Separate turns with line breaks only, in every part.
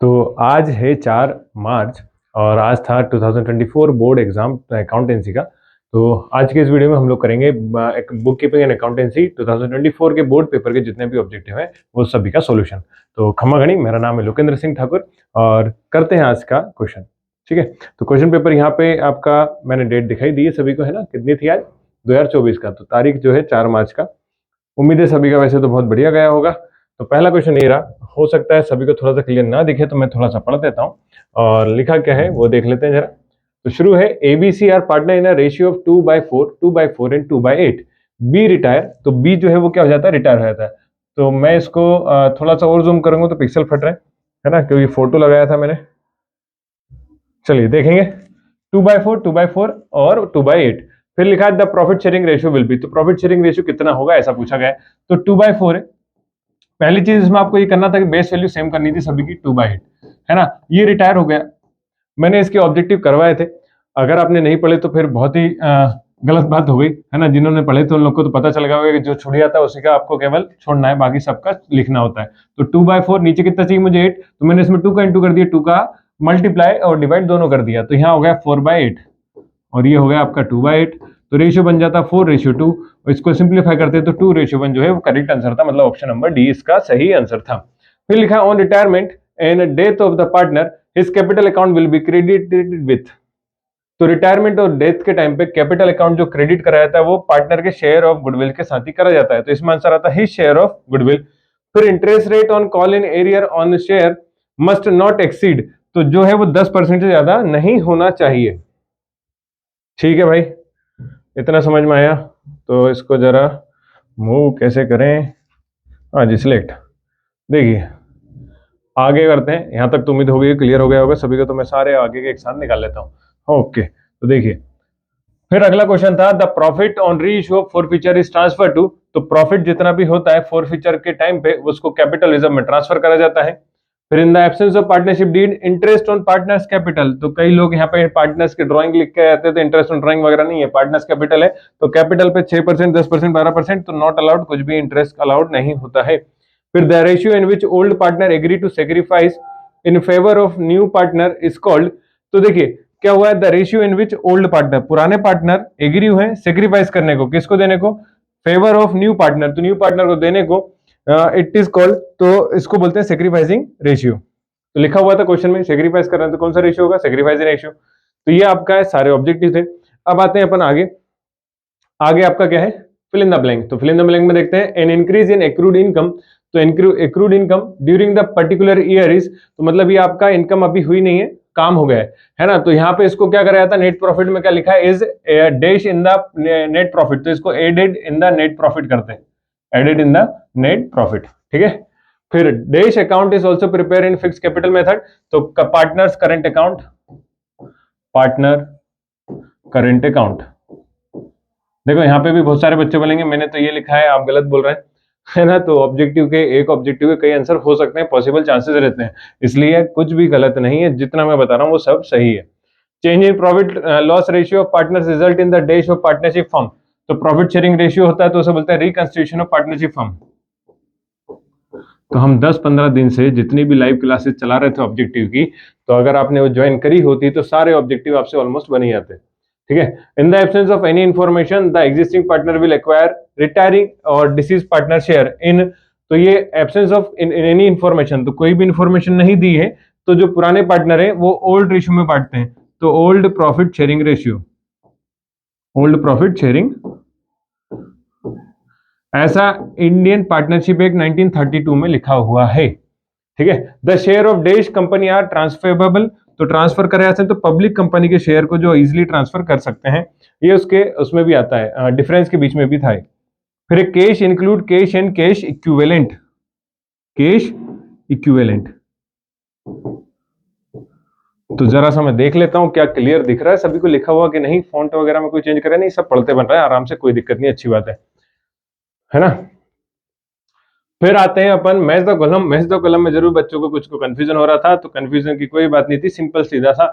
तो आज है 4 मार्च और आज था 2024 बोर्ड एग्जाम अकाउंटेंसी का। तो आज के इस वीडियो में हम लोग करेंगे एक बुक कीपिंग एंड अकाउंटेंसी 2024 के बोर्ड पेपर के जितने भी ऑब्जेक्टिव हैं वो सभी का सॉल्यूशन। तो खम्मा गणी, मेरा नाम है लोकेंद्र सिंह ठाकुर और करते हैं आज का क्वेश्चन। ठीक है, तो क्वेश्चन पेपर यहाँ पे आपका मैंने डेट दिखाई दी है सभी को, है ना। कितनी थी आज? 2024 का। तो तारीख जो है 4 मार्च का। उम्मीद है सभी का वैसे तो बहुत बढ़िया गया होगा। तो पहला क्वेश्चन ये रहा, हो सकता है सभी को थोड़ा सा क्लियर ना दिखे तो मैं थोड़ा सा पढ़ देता हूँ और लिखा क्या है वो देख लेते हैं जरा। तो शुरू है, ABC are partner in a ratio of 2/4 and 2/8। B retire, तो बी जो है वो क्या हो जाता है, रिटायर हो जाता है। तो मैं इसको थोड़ा सा और जूम करूंगा तो पिक्सल फट रहे हैं, है ना, क्योंकि फोटो लगाया था मैंने। चलिए देखेंगे, 2/4 और 2/8। फिर लिखा है the profit sharing ratio will be, तो प्रॉफिट शेयरिंग रेशियो कितना होगा ऐसा पूछा गया है। तो 2/4 है। पहली चीज इसमें आपको ये करना था कि बेस वैल्यू सेम करनी थी सभी की, 2/8, है ना। ये रिटायर हो गया, मैंने इसके ऑब्जेक्टिव करवाए थे। अगर आपने नहीं पढ़े तो फिर बहुत ही गलत बात हो गई, है ना। जिन्होंने पढ़े थे उन लोग को तो पता चल गया होगा कि जो छुड़ जाता है उसी का आपको केवल छोड़ना है, बाकी सबका लिखना होता है। तो 2/4, नीचे कितना चाहिए मुझे 8, तो मैंने इसमें 2 का इंटू कर दिया, 2 का मल्टीप्लाई और डिवाइड दोनों कर दिया, तो यहाँ हो गया 4/8 और ये हो गया आपका 2/8। तो रेशियो बन जाता 4:2। इसको सिंप्लीफाई करते तो 2:1 जो है वो करेक्ट आंसर था, मतलब ऑप्शन नंबर डी इसका सही आंसर था। फिर लिखा on retirement and death of the partner his capital account will be credited with. तो रिटायरमेंट और डेथ के टाइम पे कैपिटल अकाउंट जो क्रेडिट कराया जाता है वो पार्टनर के शेयर ऑफ गुडविल के साथ ही करा जाता है, तो इसमें आंसर आता है हिज शेयर ऑफ गुडविल। फिर interest rate on call in arrear on share must not exceed, तो जो है वो 10% से ज्यादा नहीं होना चाहिए। ठीक है भाई, इतना समझ में आया। तो इसको जरा मूव कैसे करें, हाँ जी सिलेक्ट। देखिए आगे करते हैं, यहां तक तो उम्मीद होगी क्लियर हो गया होगा सभी को, तो मैं सारे आगे के एक साथ निकाल लेता हूँ। ओके, तो देखिए फिर अगला क्वेश्चन था the profit on reissue of forfeiture is transfer to. तो प्रॉफिट जितना भी होता है फॉरफीचर के टाइम पे उसको कैपिटल रिजर्व में ट्रांसफर करा जाता है। फिर in the absence of partnership deed interest on partners capital, तो कई लोग यहाँ पे पार्टनर्स की ड्राइंग लिख के आते हैं तो इंटरेस्ट ऑन ड्राइंग वगैरह नहीं है, पार्टनर्स कैपिटल है। तो कैपिटल पे 6%, 10%, 12%, तो नॉट अलाउड, कुछ भी इंटरेस्ट अलाउड नहीं होता है। फिर the ratio in which old partner agree to sacrifice in favour of new partner is called. तो देखिए क्या हुआ है, the ratio in which old partner, पुराने पार्टनर एग्री हुए हैं सेक्रीफाइस करने को, किसको देने को, फेवर ऑफ न्यू पार्टनर, तो न्यू पार्टनर को देने को इट इज कॉल्ड, तो इसको बोलते हैं सेक्रीफाइसिंग रेशियो। तो लिखा हुआ था क्वेश्चन में सेक्रीफाइस कर रहे हैं तो कौन सा रेशियो होगा, सेक्रीफाइसिंग रेशियो। तो ये आपका है, सारे ऑब्जेक्टिव थे। अब आते हैं अपन आगे। आगे आपका क्या है, फिल इन द ब्लैंक। तो फिल इन द ब्लैंक में देखते हैं an increase in accrued income. तो accrued income during the particular year is, तो मतलब ये आपका इनकम अभी हुई नहीं है, काम हो गया है ना। तो यहाँ पे इसको क्या कराया था, नेट प्रॉफिट में क्या लिखा है, is dash in the net profit, तो इसको added in the net profit करते हैं, added in the net profit. ठीक है, फिर dash account is also prepare in fix capital method. तो partners current account, partner current account. देखो यहाँ पे भी बहुत सारे बच्चे बोलेंगे मैंने तो ये लिखा है, आप गलत बोल रहे हैं, है ना। तो ऑब्जेक्टिव के एक ऑब्जेक्टिव के कई आंसर हो सकते हैं, पॉसिबल चांसेस रहते हैं, इसलिए कुछ भी गलत नहीं है, जितना मैं बता रहा हूँ वो सब सही है। Change in profit loss ratio of partners result in the dash of partnership firm. तो प्रॉफिट शेयरिंग रेशियो होता है तो उसे बोलते हैं रिकंस्टिट्यूशन ऑफ पार्टनरशिप फर्म। तो हम 10-15 दिन से जितनी भी लाइव क्लासेस चला रहे थे ऑब्जेक्टिव की, तो अगर आपने वो ज्वाइन करी होती तो सारे ऑब्जेक्टिव आपसे ऑलमोस्ट बन ही जाते। ठीक है, इन the absence of any information the existing partner will acquire retiring और डिसीज पार्टनर शेयर इन। तो ये एब्सेंस ऑफ एनी इंफॉर्मेशन, तो कोई भी इंफॉर्मेशन नहीं दी है तो जो पुराने पार्टनर है वो ओल्ड रेशियो में बांटते हैं, तो old profit sharing ratio, old profit sharing. ऐसा इंडियन पार्टनरशिप एक्ट 1932 में लिखा हुआ है। ठीक है, the share of dash company are transferable, तो ट्रांसफर करे ऐसे तो पब्लिक कंपनी के शेयर को जो इजीली ट्रांसफर कर सकते हैं, ये उसके उसमें भी आता है, डिफरेंस के बीच में भी था। फिर cash include cash and cash equivalent, cash equivalent. तो जरा सा मैं देख लेता हूं क्या क्लियर दिख रहा है सभी को लिखा हुआ कि नहीं, फॉन्ट वगैरह में कोई चेंज करे नहीं, सब पढ़ते बन रहा है आराम से, कोई दिक्कत नहीं, अच्छी बात है ना। फिर आते हैं अपन match the column. Match the column में जरूर बच्चों को कुछ को कंफ्यूजन हो रहा था, तो कंफ्यूजन की कोई बात नहीं थी, सिंपल सीधा सा।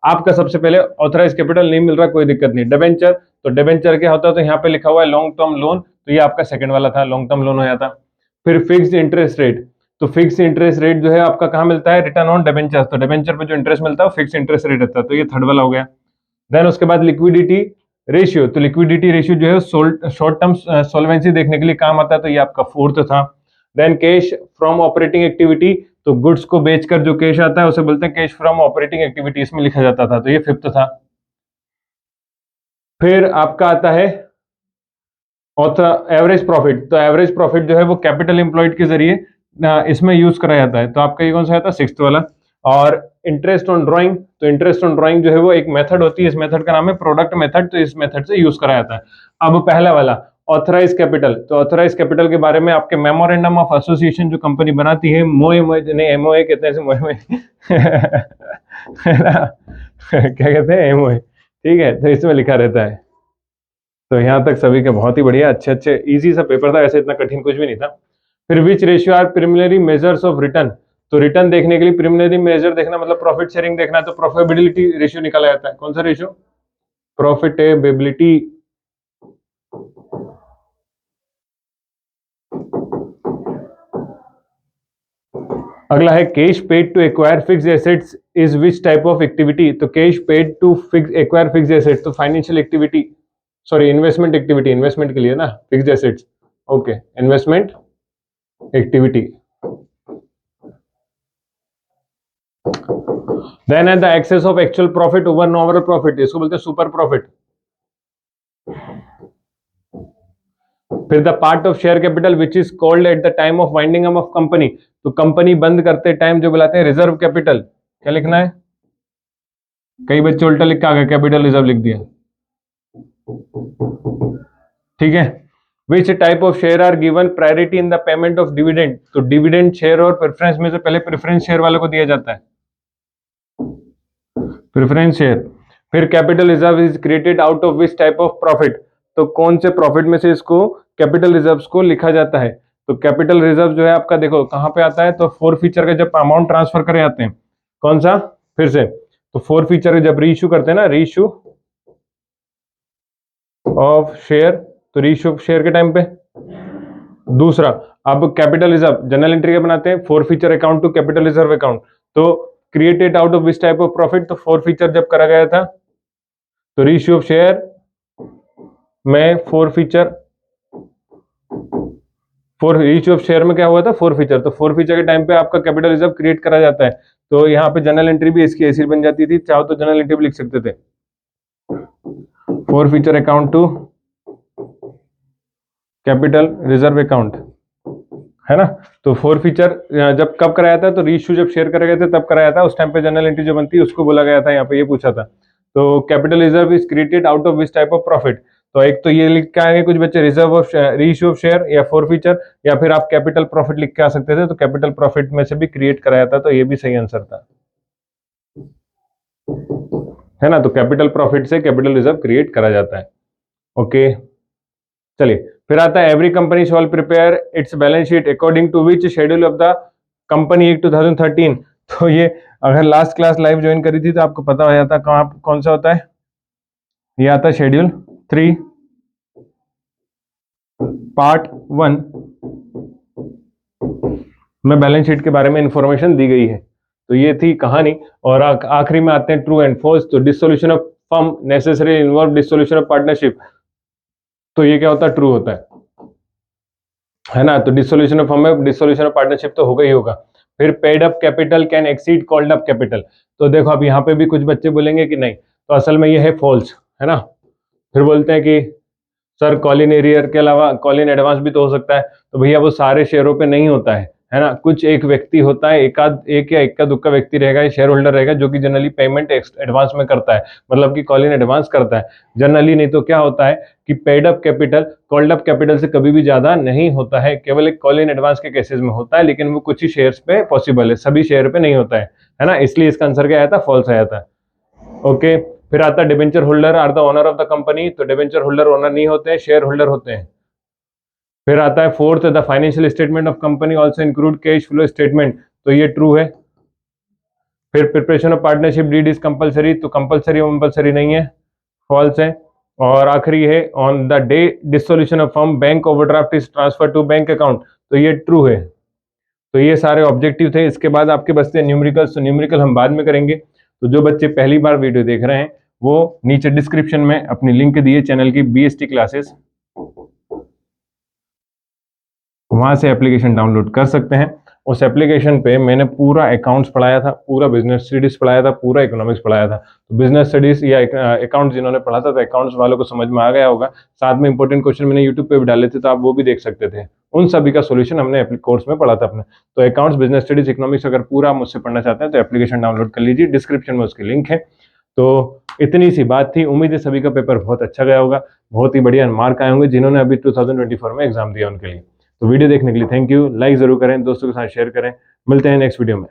आपका सबसे पहले ऑथराइज कैपिटल नहीं मिल रहा, कोई दिक्कत नहीं। डिबेंचर, तो डिबेंचर क्या होता है, तो यहाँ पे लिखा हुआ है लॉन्ग टर्म लोन, तो ये आपका सेकंड वाला था, लॉन्ग टर्म लोन हो जाता। फिर फिक्स्ड इंटरेस्ट रेट, तो फिक्स इंटरेस्ट रेट जो है आपका कहाँ मिलता है, रिटर्न ऑन डिबेंचर, तो डिबेंचर पे जो इंटरेस्ट मिलता है वो फिक्स इंटरेस्ट रेट रहता है, तो ये थर्ड वाला हो गया। देन उसके बाद लिक्विडिटी रेशियो, तो लिक्विडिटी रेशियो जो है शॉर्ट टर्म सॉल्वेंसी देखने के लिए काम आता है, तो ये आपका फोर्थ था। Then cash from operating activity, तो गुड्स को बेचकर जो कैश आता है उसे बोलते हैं कैश फ्रॉम ऑपरेटिंग एक्टिविटी, इसमें लिखा जाता था, तो ये फिफ्थ था। फिर आपका आता है एवरेज प्रॉफिट, तो एवरेज प्रॉफिट जो है वो कैपिटल एम्प्लॉयड के जरिए इसमें यूज करा जाता है, तो आपका ये कौन सा आता है, सिक्स्थ वाला। और इंटरेस्ट ऑन ड्राइंग, तो इंटरेस्ट ऑन ड्राइंग जो है वो एक मेथड होती है, इस मेथड का नाम है प्रोडक्ट मेथड, तो इस मेथड से यूज करा जाता है। अब पहला वाला ऑथराइज कैपिटल, तो ऑथराइज कैपिटल के बारे में आपके मेमोरेंडम ऑफ एसोसिएशन जो कंपनी बनाती है, मोए नहीं एमओए कहते हैं मोए क्या कहते हैं, एमओए, ठीक है, तो इसमें लिखा रहता है। तो यहाँ तक सभी के बहुत ही बढ़िया, अच्छे अच्छे इजी सा पेपर था, ऐसे इतना कठिन कुछ भी नहीं था। फिर which ratio are preliminary measures of return, तो रिटर्न देखने के लिए प्रिलिमिनरी मेजर देखना मतलब प्रॉफिट शेयरिंग देखना है, तो प्रॉफिटेबिलिटी रेशियो निकाला जाता है। कौन सा रेशियो, प्रॉफिटेबिलिटी। अगला है cash paid to acquire fix assets is which type of activity, तो cash paid to fix acquire fix assets, तो financial activity, sorry investment activity, investment के लिए ना fixed assets, okay investment activity. Then है the excess of actual profit over nominal profit, इसको बोलते हैं super profit. फिर the part of share capital which is called at the time of winding up of company, तो company बंद करते time जो बुलाते हैं रिजर्व कैपिटल, क्या लिखना है, कई बच्चे उल्टा लिख के आ गए, कैपिटल रिजर्व लिख दिया, ठीक है। Which type of share are given priority in the payment of dividend, तो डिविडेंड शेयर और प्रेफरेंस में से पहले प्रेफरेंस शेयर वाले को दिया जाता है, प्रेफरेंस शेयर। फिर capital reserve is created out of which type of profit, तो कौन से प्रॉफिट में से इसको कैपिटल रिजर्व्स को लिखा जाता है, तो कैपिटल रिजर्व जो है आपका देखो कहां पे आता है, तो फोर फीचर का जब अमाउंट ट्रांसफर करे जाते हैं, कौन सा, फिर से, तो फोर फीचर जब रीइश्यू करते हैं ना, रीइश्यू ऑफ शेयर, तो रीइश्यू ऑफ शेयर के टाइम पे। दूसरा, अब कैपिटल रिजर्व जनरल एंट्री के बनाते हैं, forfeiture account to capital reserve account, तो created out of which type of profit, तो फोर फीचर जब करा गया था, तो रीइश्यू ऑफ शेयर में forfeiture, for issue of share में क्या हुआ था, फोर फीचर, तो फोर फीचर के टाइम पे आपका कैपिटल रिजर्व क्रिएट करा जाता है, तो यहाँ पे जनरल एंट्री भी इसकी ऐसी बन जाती थी, चाहो तो जनरल एंट्री भी लिख सकते थे, forfeiture account to capital reserve account, है ना। तो फोर फीचर जब कब कराया था, तो रीइश्यू जब शेयर करे गए थे तब कराया था, उस टाइम पे जनरल एंट्री जो बनती है उसको बोला गया था, यहाँ पे ये पूछा था। तो capital reserve is created out of which type of profit, तो एक तो ये लिख के आएंगे कुछ बच्चे reserve of reissue of share या फोर फीचर, या फिर आप कैपिटल प्रॉफिट लिख के आ सकते थे, तो कैपिटल प्रॉफिट में से भी क्रिएट कराया था, तो ये भी सही आंसर था, है ना। तो कैपिटल प्रॉफिट से कैपिटल रिजर्व क्रिएट करा जाता है, ओके। चलिए फिर आता है every company shall prepare its balance sheet according to which schedule of the company act 2013, तो ये अगर लास्ट क्लास लाइव ज्वाइन करी थी तो आपको पता हो जाता कौन सा होता है, ये आता है शेड्यूल 3 पार्ट 1 में बैलेंस शीट के बारे में इंफॉर्मेशन दी गई है, तो ये थी कहानी। और आखिरी में आते हैं ट्रू एंड फॉल्स, तो dissolution of firm necessary involve dissolution of partnership, तो ये क्या होता है, ट्रू होता है ना। तो डिसोल्यूशन ऑफ फर्म में डिसोल्यूशन ऑफ पार्टनरशिप तो होगा ही होगा। फिर paid up capital can exceed called up capital, तो देखो अब यहाँ पे भी कुछ बच्चे बोलेंगे कि नहीं, तो असल में ये है फॉल्स, है ना। फिर बोलते हैं कि सर कॉल इन एरियर के अलावा कॉल इन एडवांस भी तो हो सकता है, तो भैया वो सारे शेयरों पे नहीं होता है ना। कुछ एक व्यक्ति होता है, एक या इक्का दुक्का व्यक्ति रहेगा, शेयर होल्डर रहेगा, जो कि जनरली पेमेंट एडवांस में करता है, मतलब कि कॉल इन एडवांस करता है जनरली। नहीं तो क्या होता है कि paid up capital called up capital से कभी भी ज्यादा नहीं होता है, केवल एक कॉल इन एडवांस के केसेस में होता है, लेकिन वो कुछ ही शेयर्स पे पॉसिबल है, सभी शेयर पे नहीं होता है ना। इसलिए इसका आंसर क्या आया था, फॉल्स आया था, ओके। फिर आता है debenture holder are the owner of the company, तो डिबेंचर होल्डर ओनर नहीं होते हैं, शेयर होल्डर होते हैं। फिर आता है fourth, the financial statement of company also include cash flow statement, तो ये ट्रू है। फिर preparation of partnership deed is compulsory, तो कंपलसरी नहीं है, फॉल्स है। और आखिरी है on the day dissolution of firm bank overdraft is transfer to bank account, तो ये ट्रू है। तो ये सारे ऑब्जेक्टिव थे। इसके बाद आपके बचते हैं न्यूमेरिकल्स, तो न्यूमेरिकल हम बाद में करेंगे। तो जो बच्चे पहली बार वीडियो देख रहे हैं वो नीचे डिस्क्रिप्शन में अपनी लिंक दिए चैनल की BST क्लासेस, वहां से एप्लीकेशन डाउनलोड कर सकते हैं। उस एप्लीकेशन पे मैंने पूरा अकाउंट्स पढ़ाया था, पूरा बिजनेस स्टडीज पढ़ाया था, पूरा इकोनॉमिक्स पढ़ाया था। तो बिजनेस स्टडीज या अकाउंट्स जिन्होंने पढ़ा था तो अकाउंट्स वालों को समझ में आ गया होगा। साथ में इंपॉर्टेंट क्वेश्चन मैंने यूट्यूब पे भी डाले थे, तो आप वो भी देख सकते थे। उन सभी का सोल्यूशन हमने कोर्स में पढ़ा था अपने। तो अकाउंट्स, बिजनेस स्टडीज, इकोनॉमिक्स अगर पूरा मुझसे पढ़ना चाहते हैं तो एप्लीकेशन डाउनलोड कर लीजिए, डिस्क्रिप्शन में उसकी लिंक है। तो इतनी सी बात थी। उम्मीद है सभी का पेपर बहुत अच्छा गया होगा, बहुत ही बढ़िया मार्क आए होंगे जिन्होंने अभी 2024 में एग्जाम दिया उनके लिए। तो वीडियो देखने के लिए थैंक यू। लाइक जरूर करें, दोस्तों के साथ शेयर करें। मिलते हैं नेक्स्ट वीडियो में।